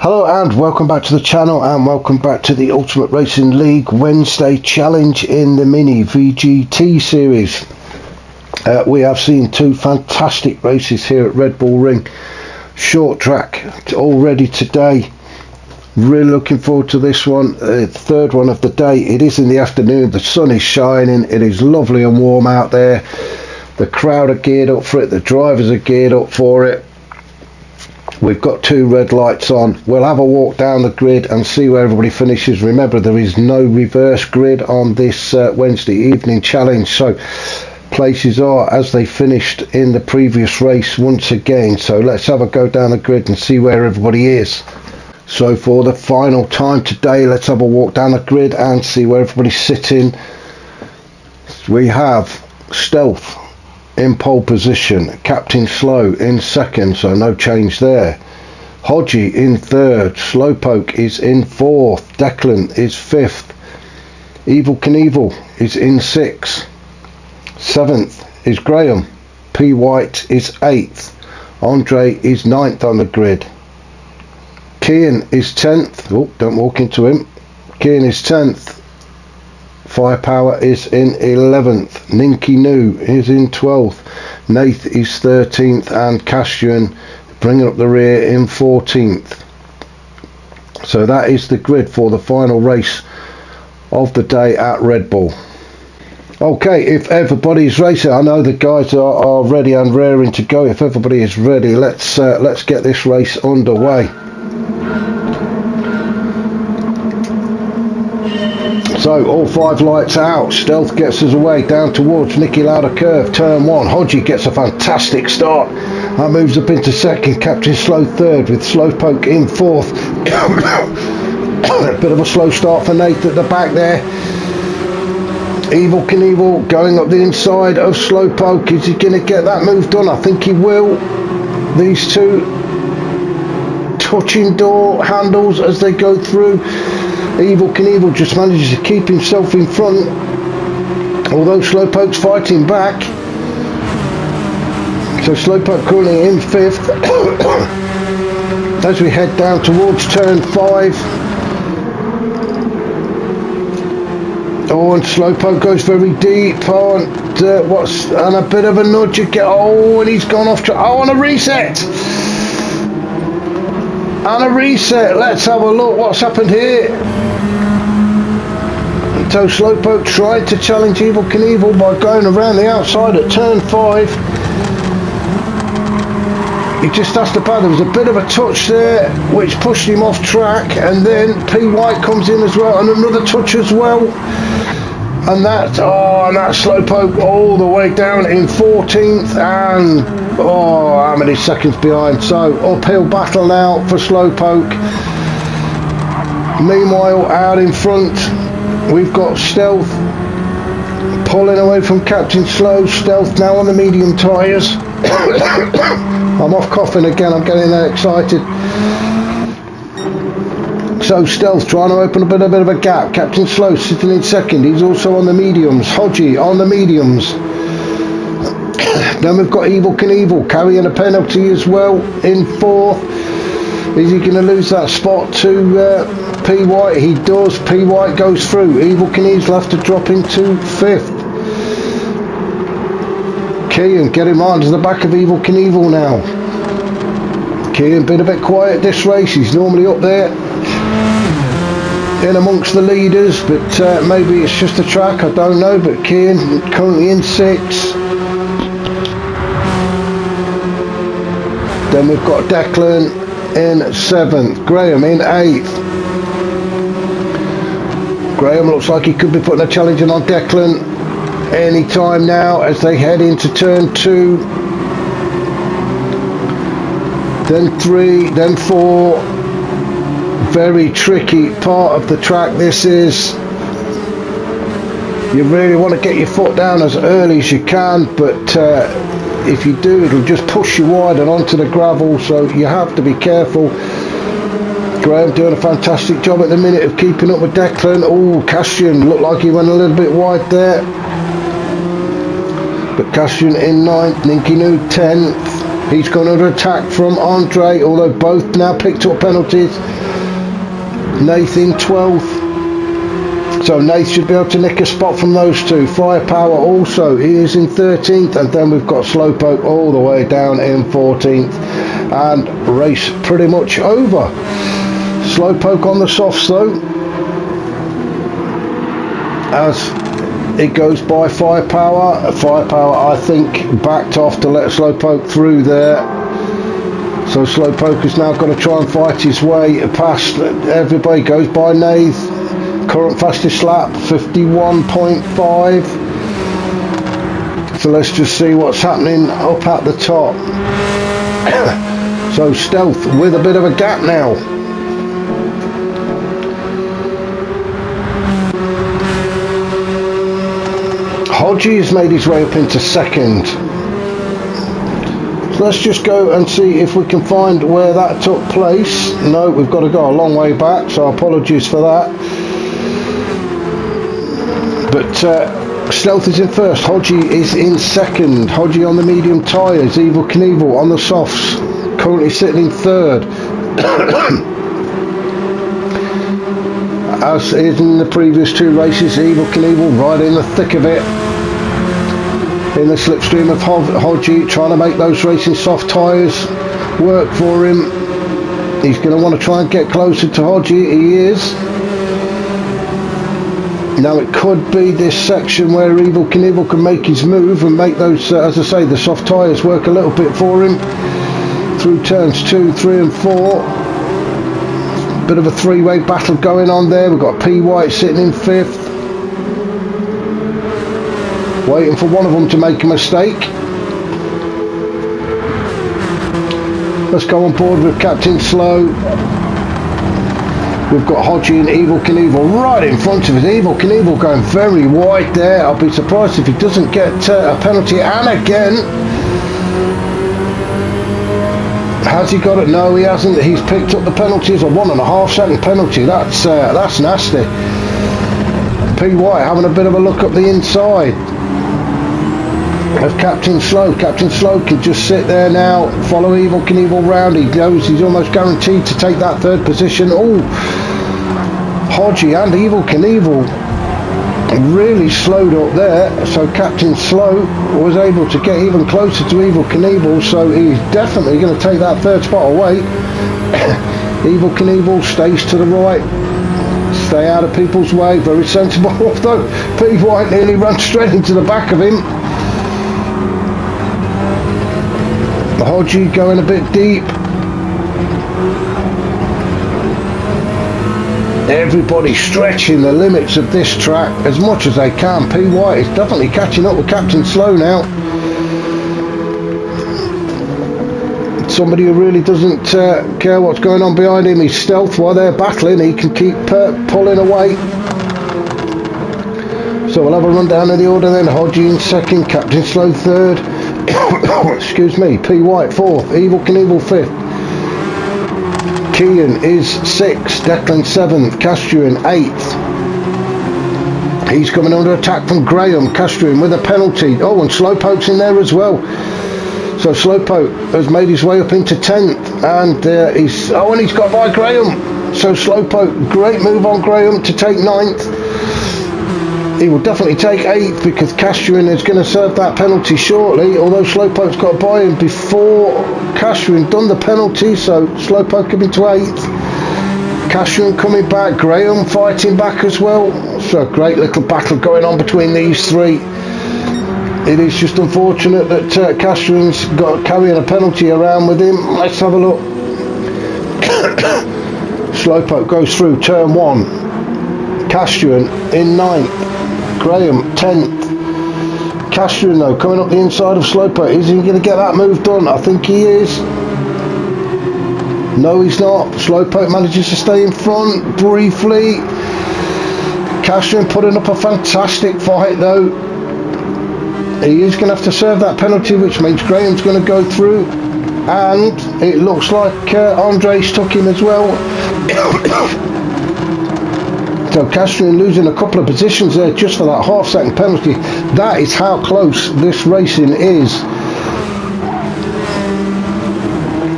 Hello and welcome back to the channel, and welcome back to the Ultimate Racing League Wednesday Challenge in the Mini VGT series. We have seen two fantastic races here at Red Bull Ring. Short track already today. Really looking forward to this one. Third one of the day. It is in the afternoon. The sun is shining. It is lovely and warm out there. The crowd are geared up for it. The drivers are geared up for it. We've got two red lights on. We'll have a walk down the grid and see where everybody finishes. Remember, there is no reverse grid on this Wednesday evening challenge, so places are as they finished in the previous race once again. So let's have a go down the grid and see where everybody is. So for the final time today, let's have a walk down the grid and see where everybody's sitting. We have Stealth in pole position, Captain Slow in second, so no change there. Hodgie in third, Slowpoke is in fourth, Declan is fifth, Evil Knievel is in sixth, seventh is Graham, P White is eighth, Andre is ninth on the grid, Kian is 10th, oh don't walk into him, Kian is 10th, Firepower is in 11th, Ninky New is in 12th, Nath is 13th, and Cassian bringing up the rear in 14th. So that is the grid for the final race of the day at Red Bull. Okay, if everybody's racing, I know the guys are ready and raring to go. If everybody is ready, let's get this race underway. So all five lights out. Stealth gets us away down towards Nicky Lauda curve, turn one. Hodgie gets a fantastic start and moves up into second. Captain Slow third with Slowpoke in fourth. A bit of a slow start for Nate at the back there. Evil Knievel going up the inside of Slowpoke. Is he going to get that move done? I think he will. These two touching door handles as they go through. Evil Knievel just manages to keep himself in front, although Slowpoke's fighting back. So Slowpoke currently in fifth. As we head down towards turn 5. Oh, and Slowpoke goes very deep. Oh, and a bit of a nudge again. Oh, and he's gone off track. Oh, and a reset. And a reset. Let's have a look what's happened here. So Slowpoke tried to challenge Evil Knievel by going around the outside at turn 5. He just has to there was a bit of a touch there which pushed him off track, and then P White comes in as well and another touch as well. And that Slowpoke all the way down in 14th, and how many seconds behind. So uphill battle now for Slowpoke. Meanwhile, out in front we've got Stealth pulling away from Captain Slow. Stealth now on the medium tyres. I'm off coughing again, I'm getting that excited. So Stealth trying to open a bit of a gap. Captain Slow sitting in second, he's also on the mediums. Hodgie on the mediums. Then we've got Evil Knievel carrying a penalty as well in fourth. Is he going to lose that spot to P White? He does. P White goes through. Evil Knievel will have to drop into fifth. Kian getting round to the back of Evil Knievel now. Kian been a bit quiet this race. He's normally up there in amongst the leaders, but maybe it's just the track, I don't know. But Kian currently in 6th. Then we've got Declan in 7th, Graham in 8th. Graham looks like he could be putting a challenge in on Declan any time now as they head into turn 2. Then 3, then 4. Very tricky part of the track this is. You really want to get your foot down as early as you can, but if you do, it'll just push you wide and onto the gravel, so you have to be careful. Graham doing a fantastic job at the minute of keeping up with Declan. Oh, Cassian looked like he went a little bit wide there, but Cassian in 9th, Ninky New 10th. He's gone under attack from Andre, although both now picked up penalties. Nathan 12th. So Nath should be able to nick a spot from those two. Firepower also, he is in 13th, and then we've got Slowpoke all the way down in 14th, and race pretty much over. Slowpoke on the softs though, as it goes by Firepower. Firepower, I think, backed off to let Slowpoke through there. So Slowpoke is now going to try and fight his way past everybody. Goes by Nath. Current fastest lap 51.5. So let's just see what's happening up at the top. So Stealth with a bit of a gap now. Hodgie has made his way up into second. So let's just go and see if we can find where that took place. No, we've got to go a long way back, so apologies for that. But Stealth is in first, Hodgie is in second. Hodgie on the medium tyres, Evil Knievel on the softs, currently sitting in third. As is in the previous two races, Evil Knievel right in the thick of it, in the slipstream of Hodgie, trying to make those racing soft tyres work for him. He's going to want to try and get closer to Hodgie, he is. Now it could be this section where Evil Knievel can make his move and make those, as I say, the soft tyres work a little bit for him through turns 2, 3 and 4. Bit of a three-way battle going on there. We've got P. White sitting in 5th, waiting for one of them to make a mistake. Let's go on board with Captain Slow. We've got Hodgie and Evil Knievel right in front of us. Evil Knievel going very wide there. I'll be surprised if he doesn't get a penalty. And again, has he got it? No, he hasn't. He's picked up the penalty as a 1.5 second penalty. That's nasty. P. White having a bit of a look up the inside of Captain Slow. Captain Slow can just sit there now, follow Evil Knievel round. He knows he's almost guaranteed to take that third position. Oh, Hodgie and Evil Knievel really slowed up there, so Captain Slow was able to get even closer to Evil Knievel, so he's definitely going to take that third spot away. Evil Knievel stays to the right, stay out of people's way, very sensible, although P. White nearly ran straight into the back of him. Hodgie going a bit deep. Everybody stretching the limits of this track as much as they can. P. White is definitely catching up with Captain Slow now. Somebody who really doesn't care what's going on behind him. He's Stealth while they're battling. He can keep pulling away. So we'll have a rundown of the order then. Hodgie in second, Captain Slow third. Excuse me, P. White 4th, Evil Knievel 5th, Kean is 6th, Declan 7th, Castrian 8th. He's coming under attack from Graham. Castrian with a penalty. Oh, and Slowpoke's in there as well. So Slowpoke has made his way up into 10th, and he's got by Graham. So Slowpoke, great move on Graham to take 9th. He will definitely take 8th because Castrian is going to serve that penalty shortly, although Slowpoke's got by him before Castrian done the penalty, so Slowpoke coming to 8th. Castrian coming back, Graham fighting back as well. So a great little battle going on between these three. It is just unfortunate that Castrian's got carrying a penalty around with him. Let's have a look. Slowpoke goes through turn 1. Castrian in 9th. Graham 10th. Castrian though coming up the inside of Slowpoke. Is he going to get that move done? I think he is. No, he's not. Slowpoke manages to stay in front briefly. Castrian putting up a fantastic fight though. He is going to have to serve that penalty, which means Graham's going to go through, and it looks like Andres took him as well. So Castrian losing a couple of positions there just for that half-second penalty. That is how close this racing is.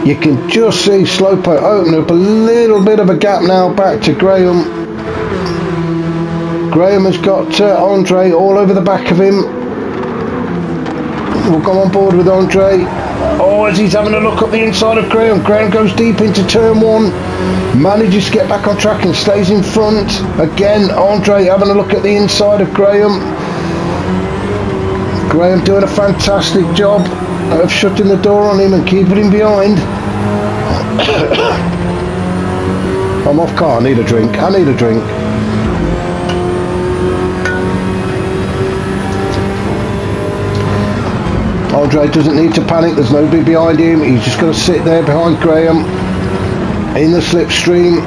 You can just see Slowpoke open up a little bit of a gap now back to Graham. Graham has got Andre all over the back of him. We'll go on board with Andre. Oh, as he's having a look up the inside of Graham. Graham goes deep into turn one. Manages to get back on track and stays in front. Again, Andre having a look at the inside of Graham. Graham doing a fantastic job of shutting the door on him and keeping him behind. I'm off car, I need a drink. Andre doesn't need to panic, there's nobody behind him. He's just going to sit there behind Graham in the slipstream.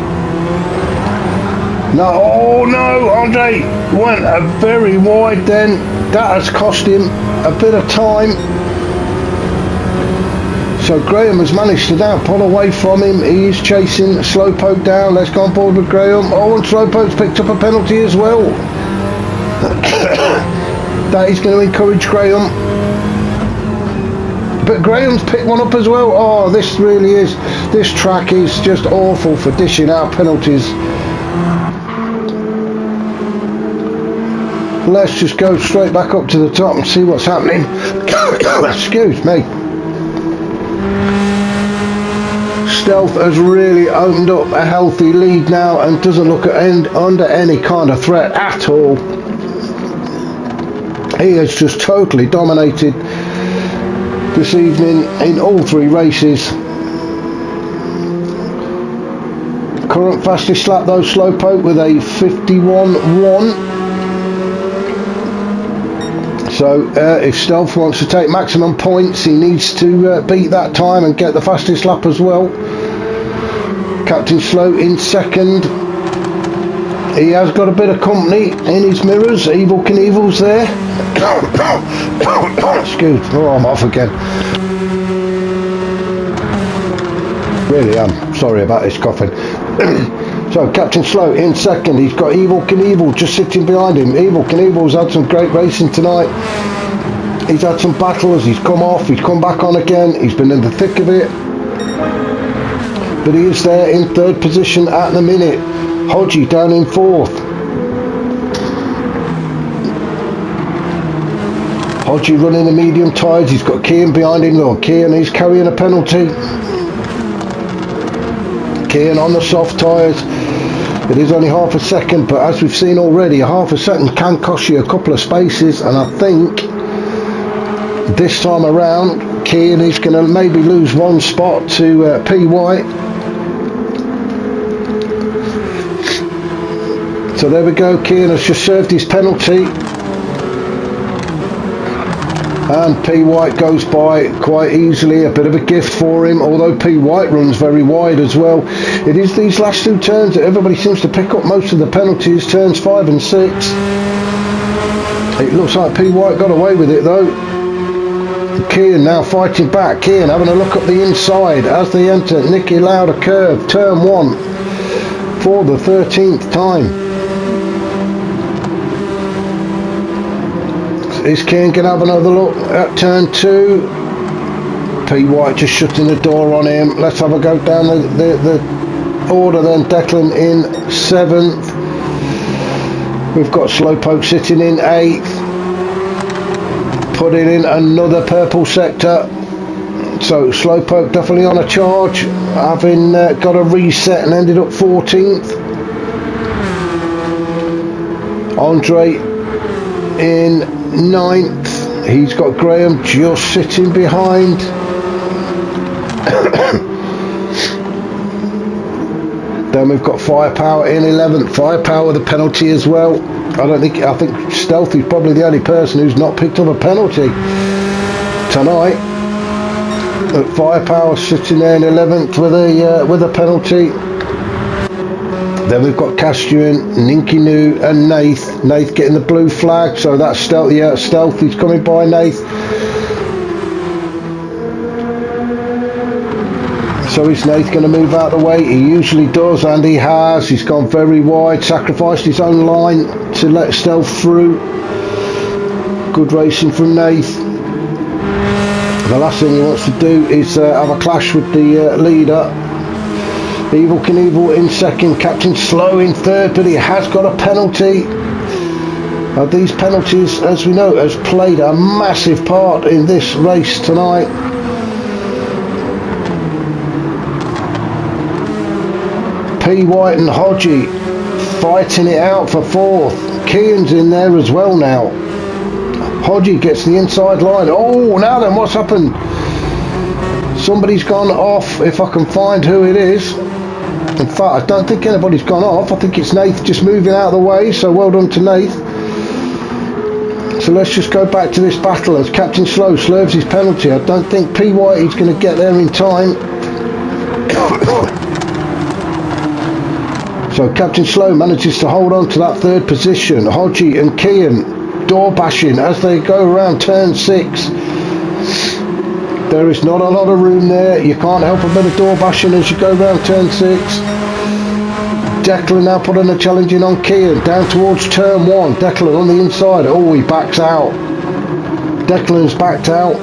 No, oh no, Andre went very wide then. That has cost him a bit of time. So Graham has managed to now pull away from him. He is chasing Slowpoke down. Let's go on board with Graham. Oh, and Slowpoke's picked up a penalty as well. That is going to encourage Graham. But Graham's picked one up as well. Oh, this track is just awful for dishing out penalties. Let's just go straight back up to the top and see what's happening. Excuse me. Stealth has really opened up a healthy lead now and doesn't look under any kind of threat at all. He has just totally dominated this evening in all three races. Current fastest lap though, Slowpoke with a 51.1. So if Stealth wants to take maximum points, he needs to beat that time and get the fastest lap as well. Captain Slow in second. He has got a bit of company in his mirrors. Evil Knievel's there. Excuse me, oh, I'm off again. Really am sorry about this coughing. So Captain Slow in second. He's got Evil Knievel just sitting behind him. Evil Knievel's had some great racing tonight. He's had some battles. He's come off. He's come back on again. He's been in the thick of it. But he is there in third position at the minute. Hodgie down in fourth. Hodgie running the medium tyres. He's got Kian behind him. Look, Kian is carrying a penalty. Kian on the soft tyres. It is only half a second, but as we've seen already, a half a second can cost you a couple of spaces, and I think this time around Kian is going to maybe lose one spot to P. White. So there we go, Kian has just served his penalty. And P. White goes by quite easily, a bit of a gift for him, although P. White runs very wide as well. It is these last two turns that everybody seems to pick up most of the penalties, turns 5 and 6. It looks like P. White got away with it though. Kian now fighting back. Kian having a look up the inside as they enter Nicky Lauda curve, turn 1 for the 13th time. Is Kian going to have another look at turn 2? P. White just shutting the door on him. Let's have a go down the order then. Declan in 7th. We've got Slowpoke sitting in 8th. Putting in another purple sector. So Slowpoke definitely on a charge, having got a reset and ended up 14th. Andre in 9th. He's got Graham just sitting behind. Then we've got Firepower in 11th. Firepower with a penalty as well. I think Stealth is probably the only person who's not picked up a penalty tonight. But Firepower sitting there in 11th with a penalty. Then we've got Castrian, Ninky New and Nath. Nath getting the blue flag, so that's Stealth. Yeah, Stealth is coming by Nath. So is Nath going to move out of the way? He usually does, and he has. He's gone very wide, sacrificed his own line to let Stealth through. Good racing from Nath. The last thing he wants to do is have a clash with the leader. Evil Knievel in second, Captain Slow in third, but he has got a penalty. These penalties, as we know, has played a massive part in this race tonight. P. White and Hodgie fighting it out for fourth. Kean's in there as well now. Hodgie gets the inside line. Oh, now then, what's happened? Somebody's gone off, if I can find who it is. In fact, I don't think anybody's gone off. I think it's Nath just moving out of the way, so well done to Nath. So let's just go back to this battle as Captain Slow serves his penalty. I don't think P. White is going to get there in time. So Captain Slow manages to hold on to that third position. Hodgie and Kean door bashing as they go around turn 6. There is not a lot of room there. You can't help a bit of door bashing as you go around turn 6. Declan now putting a challenge in on Kean down towards turn 1. Declan on the inside. Oh, he backs out. Declan's backed out.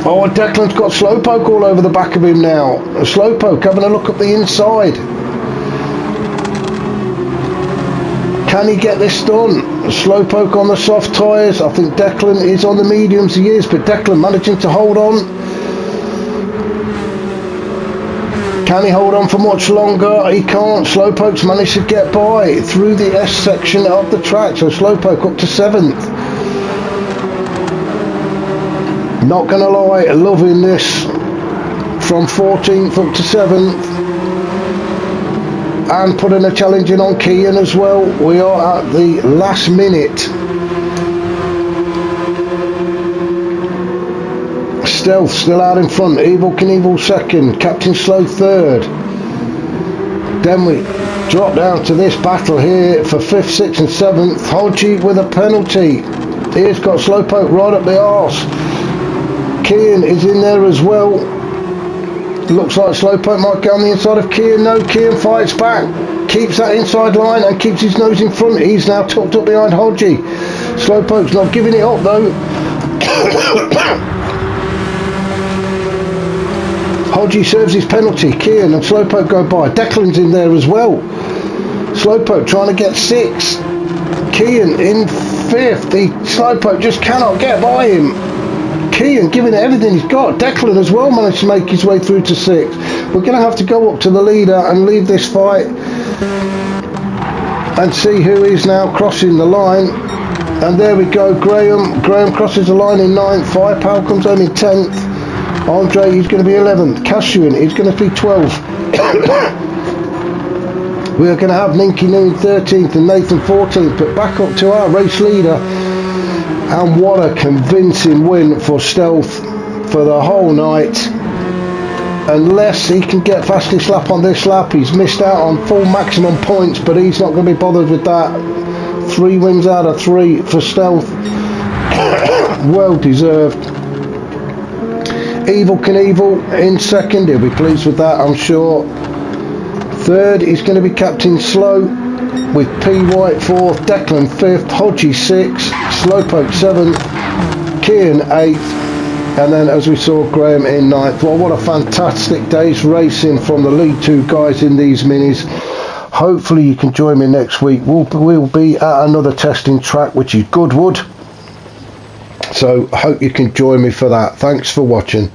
Oh, Declan's got Slowpoke all over the back of him now. Slowpoke having a look up the inside. Can he get this done? Slowpoke on the soft tyres. I think Declan is on the mediums, he is, but Declan managing to hold on. Can he hold on for much longer? He can't. Slowpoke's managed to get by through the S section of the track, so Slowpoke up to 7th. Not gonna lie, loving this. From 14th up to 7th. And putting a challenge in on Kean as well. We are at the last minute. Stealth still out in front. Evil Knievel second. Captain Slow third. Then we drop down to this battle here for 5th, 6th and 7th. Hodgie with a penalty. He's got Slowpoke right up the arse. Kean is in there as well. Looks like Slowpoke might get on the inside of Kean. No, Kean fights back. Keeps that inside line and keeps his nose in front. He's now tucked up behind Hodgie. Slowpoke's not giving it up though. Hodgie serves his penalty. Kean and Slowpoke go by. Declan's in there as well. Slowpoke trying to get 6. Kean in 5th. The Slowpoke just cannot get by him. Kean giving it everything he's got. Declan as well managed to make his way through to 6th. We're going to have to go up to the leader and leave this fight and see who is now crossing the line. And there we go, Graham crosses the line in 9th. Firepower comes home in 10th. Andre, he's going to be 11th. Cashuin, he's going to be 12th. We are going to have Ninky New in 13th and Nathan 14th. But back up to our race leader. And what a convincing win for Stealth for the whole night. Unless he can get fastest lap on this lap, he's missed out on full maximum points, but he's not going to be bothered with that. 3 wins out of 3 for Stealth. Well deserved. Evil Knievel in second, he'll be pleased with that, I'm sure. Third is going to be Captain Slow, with P. White 4th, Declan 5th, Hodgie 6th, Slowpoke 7th, Kean 8th, and then as we saw, Graham in 9th. Well, what a fantastic day's racing from the League 2 guys in these minis. Hopefully you can join me next week. We'll be at another testing track, which is Goodwood. So I hope you can join me for that. Thanks for watching.